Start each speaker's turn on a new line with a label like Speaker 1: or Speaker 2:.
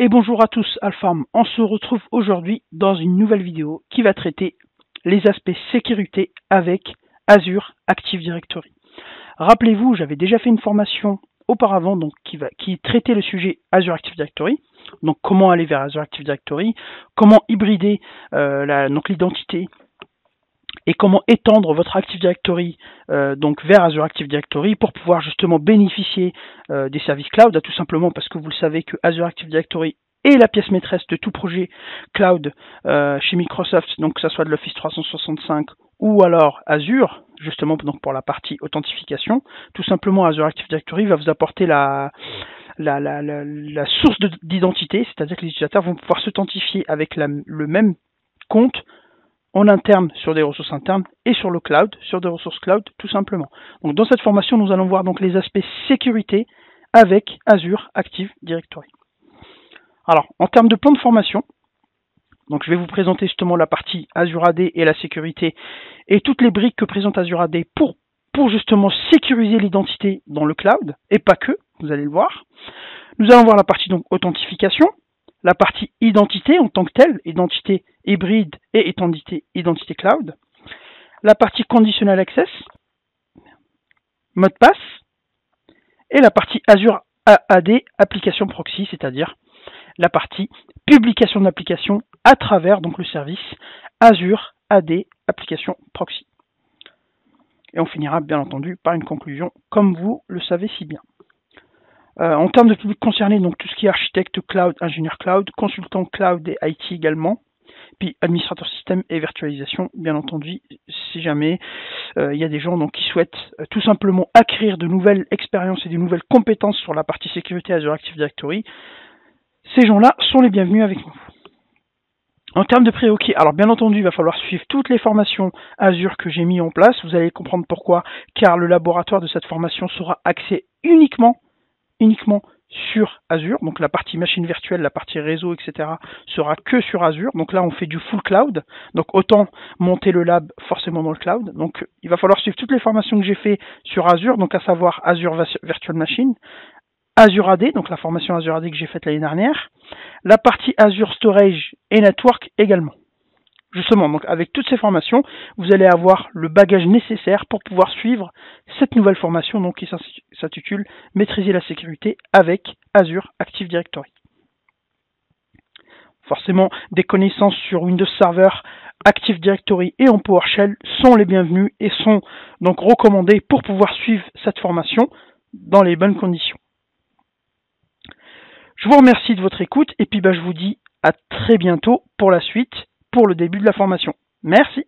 Speaker 1: Et bonjour à tous, Alfarm. On se retrouve aujourd'hui dans une nouvelle vidéo qui va traiter les aspects sécurité avec Azure Active Directory. Rappelez-vous, j'avais déjà fait une formation auparavant donc qui traitait le sujet Azure Active Directory. Donc comment aller vers Azure Active Directory, comment hybrider l'identité et comment étendre votre Active Directory donc vers Azure Active Directory pour pouvoir justement bénéficier des services cloud, tout simplement parce que vous le savez que Azure Active Directory est la pièce maîtresse de tout projet cloud chez Microsoft, donc que ce soit de l'Office 365 ou alors Azure, justement donc pour la partie authentification. Tout simplement, Azure Active Directory va vous apporter la source d'identité, c'est-à-dire que les utilisateurs vont pouvoir s'authentifier avec le même compte en interne sur des ressources internes et sur le cloud, sur des ressources cloud tout simplement. Donc dans cette formation, nous allons voir donc les aspects sécurité avec Azure Active Directory. Alors, en termes de plan de formation, donc je vais vous présenter justement la partie Azure AD et la sécurité et toutes les briques que présente Azure AD pour justement sécuriser l'identité dans le cloud, et pas que, vous allez le voir. Nous allons voir la partie donc authentification, la partie identité en tant que telle, identité hybride et identité cloud, la partie conditional access, mot de passe, et la partie Azure AD application proxy, c'est-à-dire la partie publication d'applications à travers donc le service Azure AD application proxy. Et on finira bien entendu par une conclusion, comme vous le savez si bien. En termes de public concerné, donc tout ce qui est architecte cloud, ingénieur cloud, consultant cloud et IT également, puis administrateur système et virtualisation, bien entendu, si jamais il y a des gens donc, qui souhaitent tout simplement acquérir de nouvelles expériences et de nouvelles compétences sur la partie sécurité Azure Active Directory, ces gens-là sont les bienvenus avec nous. En termes de prérequis, alors bien entendu, il va falloir suivre toutes les formations Azure que j'ai mis en place. Vous allez comprendre pourquoi, car le laboratoire de cette formation sera axé uniquement sur Azure, donc la partie machine virtuelle, la partie réseau, etc. sera que sur Azure. Donc là, on fait du full cloud, donc autant monter le lab forcément dans le cloud. Donc il va falloir suivre toutes les formations que j'ai fait sur Azure, donc à savoir Azure Virtual Machine, Azure AD, donc la formation Azure AD que j'ai faite l'année dernière, la partie Azure Storage et Network également. Justement, donc avec toutes ces formations, vous allez avoir le bagage nécessaire pour pouvoir suivre cette nouvelle formation donc, qui s'intitule « Maîtriser la sécurité avec Azure Active Directory ». Forcément, des connaissances sur Windows Server, Active Directory et en PowerShell sont les bienvenues et sont donc recommandées pour pouvoir suivre cette formation dans les bonnes conditions. Je vous remercie de votre écoute et puis je vous dis à très bientôt pour la suite, pour le début de la formation. Merci.